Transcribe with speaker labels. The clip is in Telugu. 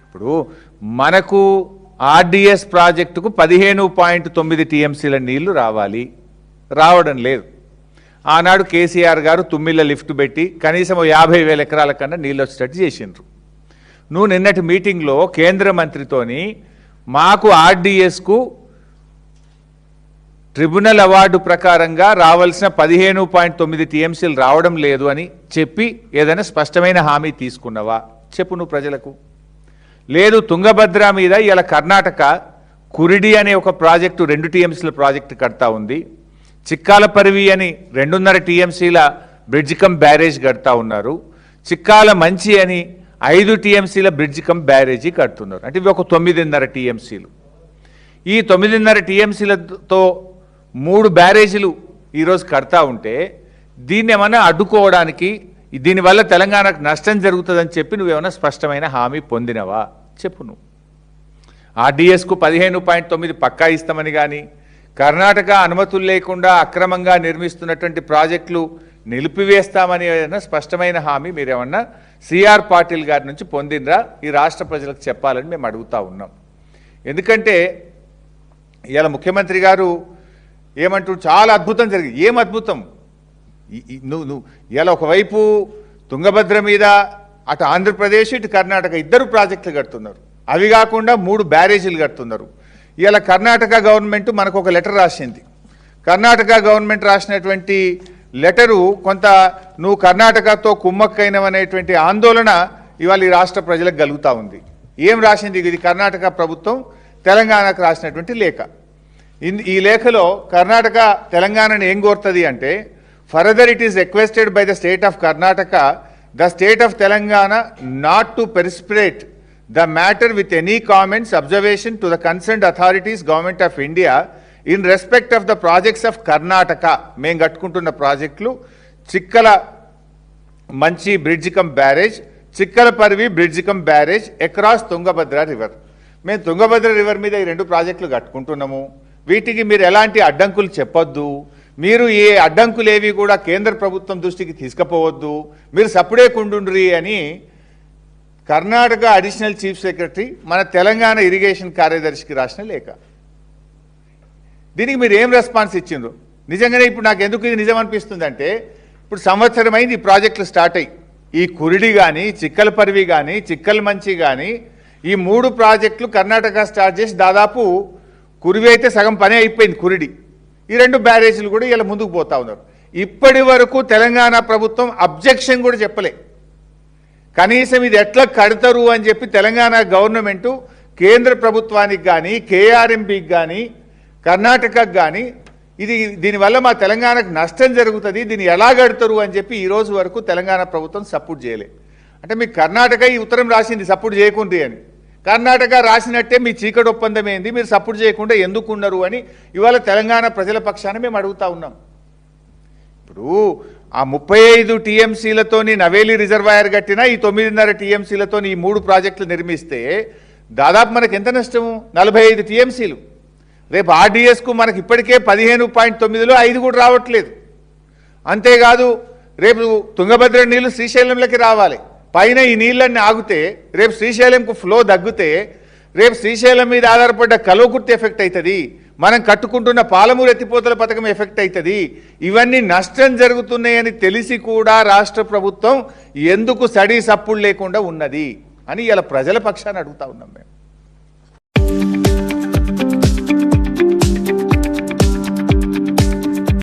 Speaker 1: ఇప్పుడు మనకు ఆర్డీఎస్ ప్రాజెక్టుకు 15.9 టీఎంసీల నీళ్లు రావడం లేదు. ఆనాడు కేసీఆర్ గారు తుమ్మిళ్ళ లిఫ్ట్ పెట్టి కనీసం 50,000 ఎకరాల కన్నా నీళ్ళు వచ్చేటట్టు చేసిండ్రు. నువ్వు నిన్నటి మీటింగ్లో కేంద్ర మంత్రితోని మాకు ఆర్డీఎస్కు ట్రిబ్యునల్ అవార్డు ప్రకారంగా రావాల్సిన 15.9 టీఎంసీలు రావడం లేదు అని చెప్పి ఏదైనా స్పష్టమైన హామీ తీసుకున్నావా చెప్పు నువ్వు ప్రజలకు. లేదు, తుంగభద్ర మీద ఇలా కర్ణాటక కురిడి అనే ఒక ప్రాజెక్టు 2 టీఎంసీల ప్రాజెక్టు కడతా ఉంది. చిక్కాలపరివి అని 2.5 టీఎంసీల బ్రిడ్జ్ కమ్ బ్యారేజ్ కడతా ఉన్నారు. చిక్కాల మంచి అని 5 టీఎంసీల బ్రిడ్జ్ కమ్ బ్యారేజీ కడుతున్నారు. అంటే ఇవి ఒక 9.5 టీఎంసీలు. ఈ 9.5 టీఎంసీలతో 3 బ్యారేజీలు ఈరోజు కడతా ఉంటే దీన్ని ఏమన్నా అడ్డుకోవడానికి, దీనివల్ల తెలంగాణకు నష్టం జరుగుతుందని చెప్పి నువ్వేమన్నా స్పష్టమైన హామీ పొందినవా చెప్పు నువ్వు. ఆర్డీఎస్కు 15.9 పక్కా ఇస్తామని కానీ, కర్ణాటక అనుమతులు లేకుండా అక్రమంగా నిర్మిస్తున్నటువంటి ప్రాజెక్టులు నిలిపివేస్తామని ఏదైనా స్పష్టమైన హామీ మీరేమన్నా సిఆర్ పాటిల్ గారి నుంచి పొందినరా ఈ రాష్ట్ర ప్రజలకు చెప్పాలని మేము అడుగుతా ఉన్నాం. ఎందుకంటే ఇవాళ ముఖ్యమంత్రి గారు ఏమంటూ చాలా అద్భుతం జరిగింది. ఏం అద్భుతం? నువ్వు ఇలా ఒకవైపు తుంగభద్ర మీద అటు ఆంధ్రప్రదేశ్ ఇటు కర్ణాటక 2 ప్రాజెక్టులు కడుతున్నారు. అవి కాకుండా 3 బ్యారేజీలు కడుతున్నారు. ఇలా కర్ణాటక గవర్నమెంట్ మనకు ఒక లెటర్ రాసింది. కర్ణాటక గవర్నమెంట్ రాసినటువంటి లెటరు కొంత నువ్వు కర్ణాటకతో కుమ్మక్కైనవనేటువంటి ఆందోళన ఇవాళ ఈ రాష్ట్ర ప్రజలకు కలుగుతూ ఉంది. ఏం రాసింది? ఇది కర్ణాటక ప్రభుత్వం తెలంగాణకు రాసినటువంటి లేఖ. ఈ లేఖలో కర్ణాటక తెలంగాణను ఏం కోరుతుంది అంటే, further it is requested by the state of Karnataka the state of Telangana not to precipitate the matter with any comments, observation to the concerned authorities, Government of India, in respect of the projects of Karnataka. మేము కట్టుకుంటున్న ప్రాజెక్టులు చిక్కల మంచి బ్రిడ్జ్ కమ్ బ్యారేజ్, చిక్కలపరివి bridge cum barrage across Tungabhadra river. మేము తుంగభద్ర రివర్ మీద ఈ 2 ప్రాజెక్టులు కట్టుకుంటున్నాము. వీటికి మీరు ఎలాంటి అడ్డంకులు చెప్పొద్దు. మీరు ఏ అడ్డంకులేవి కూడా కేంద్ర ప్రభుత్వం దృష్టికి తీసుకుపోవద్దు. మీరు సప్పుడే కుండుండ్రి అని కర్ణాటక అడిషనల్ చీఫ్ సెక్రటరీ మన తెలంగాణ ఇరిగేషన్ కార్యదర్శికి రాసిన లేఖ. దీనికి మీరు ఏం రెస్పాన్స్ ఇచ్చిండ్రు? నిజంగానే ఇప్పుడు నాకు ఎందుకు ఇది నిజం అనిపిస్తుంది అంటే, ఇప్పుడు సంవత్సరం అయింది ఈ ప్రాజెక్టులు స్టార్ట్ అయ్యి. ఈ కురిడి కానీ, చిక్కలపరివి కానీ, చిక్కల మంచి కానీ, ఈ 3 ప్రాజెక్టులు కర్ణాటక స్టార్ట్ చేసి దాదాపు కురివి అయితే సగం పని అయిపోయింది కురిడి. ఈ 2 బ్యారేజీలు కూడా ఇలా ముందుకు పోతా ఉన్నారు. ఇప్పటి వరకు తెలంగాణ ప్రభుత్వం అబ్జెక్షన్ కూడా చెప్పలే. కనీసం ఇది ఎట్లా కడతారు అని చెప్పి తెలంగాణ గవర్నమెంటు కేంద్ర ప్రభుత్వానికి కానీ, కేఆర్ఎంపీకి కానీ, కర్ణాటకకు కానీ దీనివల్ల మా తెలంగాణకు నష్టం జరుగుతుంది, దీన్ని ఎలా కడతారు అని చెప్పి ఈ రోజు వరకు తెలంగాణ ప్రభుత్వం సపోర్ట్ చేయలే. అంటే మీ కర్ణాటక ఈ ఉత్తరం రాసింది సపోర్ట్ చేయకుండ్రి అని. కర్ణాటక రాసినట్టే మీ చీకటి ఒప్పందం ఏంది, మీరు సపోర్ట్ చేయకుండా ఎందుకున్నారు అని ఇవాళ తెలంగాణ ప్రజల పక్షాన మేము అడుగుతా ఉన్నాం. ఇప్పుడు ఆ 35 టీఎంసీలతోని నవేలి రిజర్వాయర్ కట్టినా ఈ 9.5 టీఎంసీలతోని ఈ 3 ప్రాజెక్టులు నిర్మిస్తే దాదాపు మనకు ఎంత నష్టము? 45 టీఎంసీలు. రేపు ఆర్డీఎస్కు మనకి ఇప్పటికే 15.9లో 5 కూడా రావట్లేదు. అంతేకాదు రేపు తుంగభద్ర నీళ్లు శ్రీశైలంలోకి రావాలి. పైన ఈ నీళ్ళన్నీ ఆగితే రేపు శ్రీశైలంకు ఫ్లో తగ్గితే రేపు శ్రీశైలం మీద ఆధారపడ్డ కల్వకుర్తి ఎఫెక్ట్ అవుతుంది. మనం కట్టుకుంటున్న పాలమూరు ఎత్తిపోతల పథకం ఎఫెక్ట్ అవుతుంది. ఇవన్నీ నష్టం జరుగుతున్నాయని తెలిసి కూడా రాష్ట్ర ప్రభుత్వం ఎందుకు సడి సప్పుడు లేకుండా ఉన్నది అని ఇలా ప్రజల పక్షాన్ని అడుగుతా ఉన్నాం మేము.